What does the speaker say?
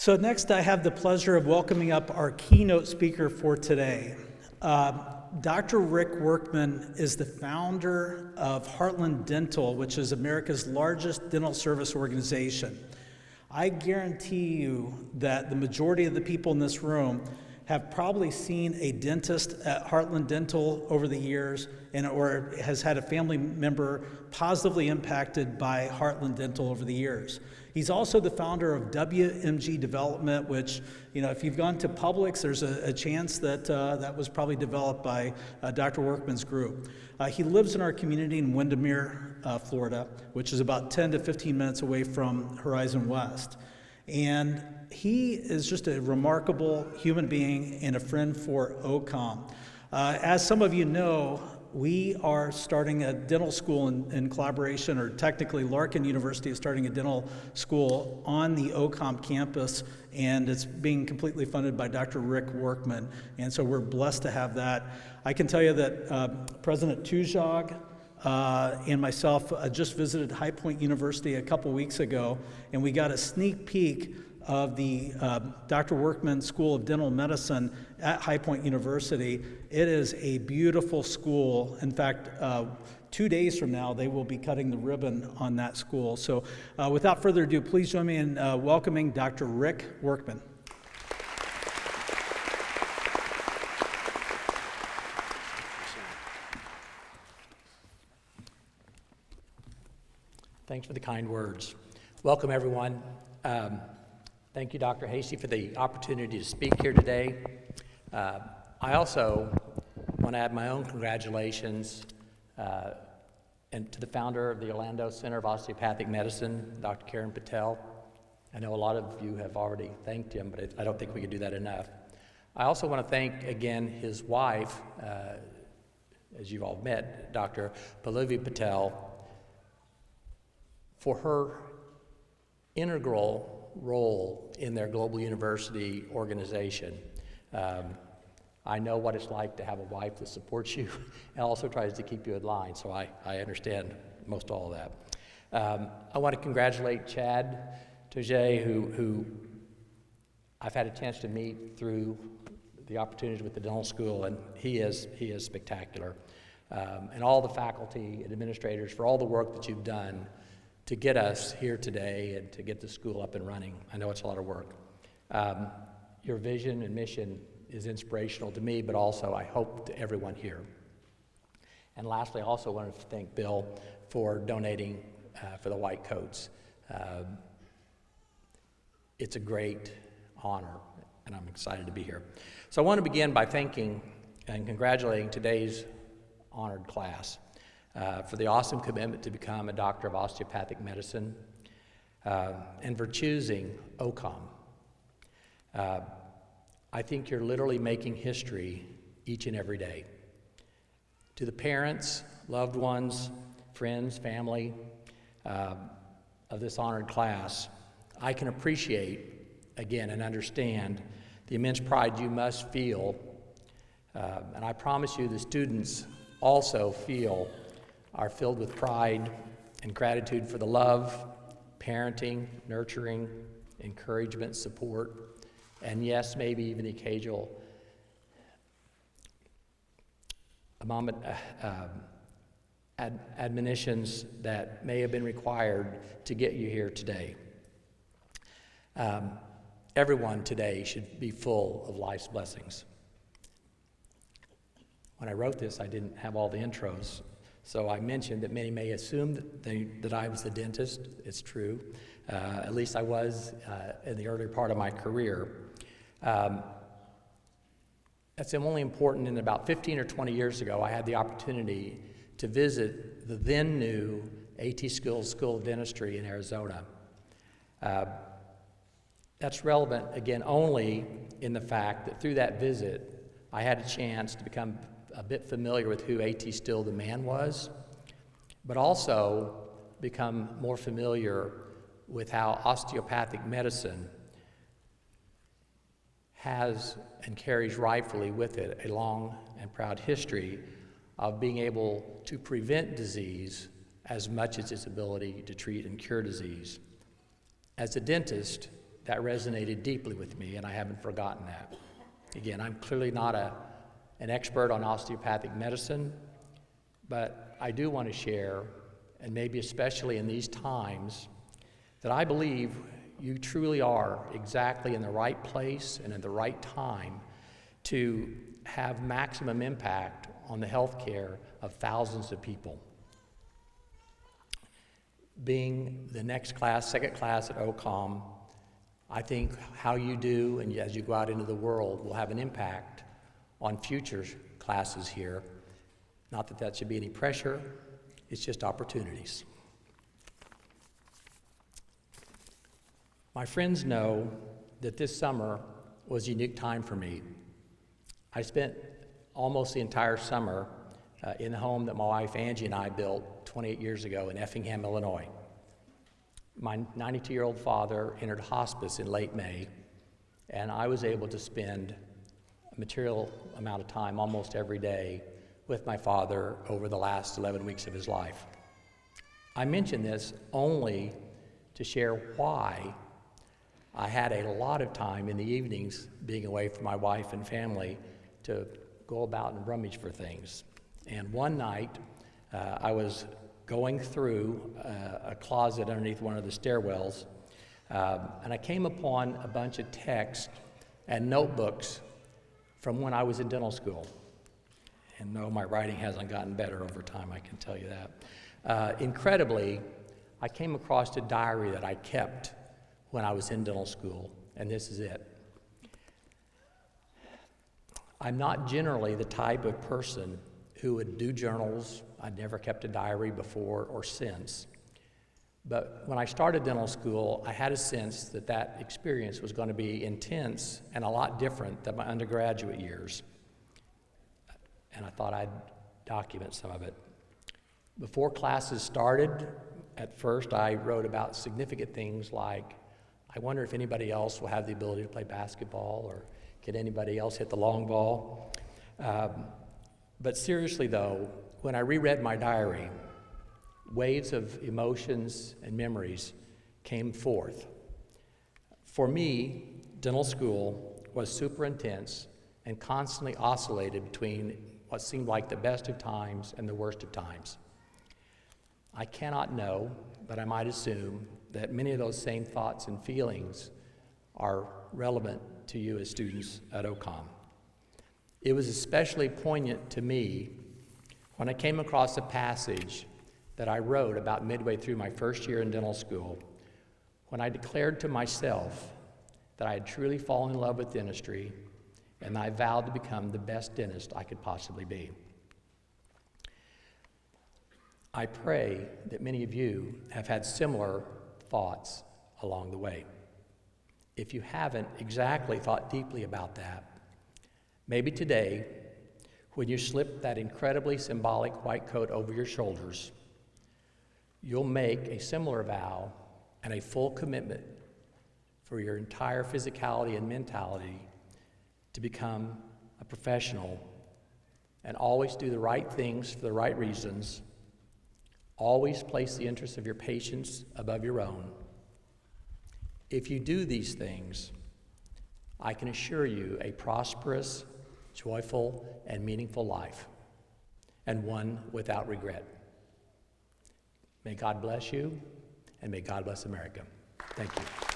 So next I have the pleasure of welcoming up our keynote speaker for today. Dr. Rick Workman is the founder of Heartland Dental, which is America's largest dental service organization. I guarantee you that the majority of the people in this room have probably seen a dentist at Heartland Dental over the years or has had a family member positively impacted by Heartland Dental over the years. He's also the founder of WMG Development, which, if you've gone to Publix, there's a chance that that was probably developed by Dr. Workman's group. He lives in our community in Windermere, Florida, which is about 10 to 15 minutes away from Horizon West. And he is just a remarkable human being and a friend for OCOM. As some of you know, we are starting a dental school in collaboration, or technically Larkin University is starting a dental school on the OCOM campus, and it's being completely funded by Dr. Rick Workman, and so we're blessed to have that. I can tell you that President Tujog and myself just visited High Point University a couple weeks ago, and we got a sneak peek of the Dr. Workman School of Dental Medicine at High Point University. It is a beautiful school. In fact, 2 days from now, they will be cutting the ribbon on that school. So without further ado, please join me in welcoming Dr. Rick Workman. Thanks for the kind words. Welcome, everyone. Thank you, Dr. Hasty, for the opportunity to speak here today. I also want to add my own congratulations and to the founder of the Orlando Center of Osteopathic Medicine, Dr. Karen Patel. I know a lot of you have already thanked him, but I don't think we could do that enough. I also want to thank, again, his wife, as you've all met, Dr. Pallavi Patel, for her integral role in their global university organization. I know what it's like to have a wife that supports you and also tries to keep you in line, so I understand most all of that. I want to congratulate Chad Toje, who I've had a chance to meet through the opportunities with the dental school, and he is spectacular. And all the faculty and administrators for all the work that you've done to get us here today and to get the school up and running. I know it's a lot of work. Your vision and mission is inspirational to me, but also I hope to everyone here. And lastly, I also wanted to thank Bill for donating for the white coats. It's a great honor, and I'm excited to be here. So I want to begin by thanking and congratulating today's honored class. For the awesome commitment to become a doctor of osteopathic medicine, and for choosing OCOM. I think you're literally making history each and every day. To the parents, loved ones, friends, family of this honored class, I can appreciate, again, and understand the immense pride you must feel, and I promise you the students also are filled with pride and gratitude for the love, parenting, nurturing, encouragement, support, and yes, maybe even the occasional admonitions that may have been required to get you here today. Everyone today should be full of life's blessings. When I wrote this, I didn't have all the intros. So I mentioned that many may assume that I was the dentist. It's true. At least I was in the earlier part of my career. That's only important in about 15 or 20 years ago, I had the opportunity to visit the then new A.T. School of Dentistry in Arizona. That's relevant, again, only in the fact that through that visit, I had a chance to become a bit familiar with who A.T. Still the man was, but also become more familiar with how osteopathic medicine has and carries rightfully with it a long and proud history of being able to prevent disease as much as its ability to treat and cure disease. As a dentist, that resonated deeply with me, and I haven't forgotten that. Again, I'm clearly not an expert on osteopathic medicine, but I do want to share, and maybe especially in these times, that I believe you truly are exactly in the right place and in the right time to have maximum impact on the health care of thousands of people. Being the next class, second class at OCOM, I think how you do and as you go out into the world will have an impact on future classes here. Not that that should be any pressure, it's just opportunities. My friends know that this summer was a unique time for me. I spent almost the entire summer in the home that my wife Angie and I built 28 years ago in Effingham, Illinois. My 92-year-old father entered hospice in late May, and I was able to spend a material amount of time almost every day with my father over the last 11 weeks of his life. I mention this only to share why I had a lot of time in the evenings being away from my wife and family to go about and rummage for things. And one night, I was going through a closet underneath one of the stairwells, and I came upon a bunch of texts and notebooks from when I was in dental school. And no, my writing hasn't gotten better over time, I can tell you that. Incredibly, I came across a diary that I kept when I was in dental school, and this is it. I'm not generally the type of person who would do journals. I'd never kept a diary before or since. But when I started dental school, I had a sense that that experience was going to be intense and a lot different than my undergraduate years. And I thought I'd document some of it. Before classes started, at first I wrote about significant things like, I wonder if anybody else will have the ability to play basketball, or can anybody else hit the long ball? But seriously though, when I reread my diary, waves of emotions and memories came forth. For me, dental school was super intense and constantly oscillated between what seemed like the best of times and the worst of times. I cannot know, but I might assume that many of those same thoughts and feelings are relevant to you as students at OCOM. It was especially poignant to me when I came across a passage that I wrote about midway through my first year in dental school, when I declared to myself that I had truly fallen in love with dentistry and I vowed to become the best dentist I could possibly be. I pray that many of you have had similar thoughts along the way. If you haven't exactly thought deeply about that, maybe today, when you slip that incredibly symbolic white coat over your shoulders, you'll make a similar vow and a full commitment for your entire physicality and mentality to become a professional and always do the right things for the right reasons, always place the interests of your patients above your own. If you do these things, I can assure you a prosperous, joyful, and meaningful life, and one without regret. May God bless you, and may God bless America. Thank you.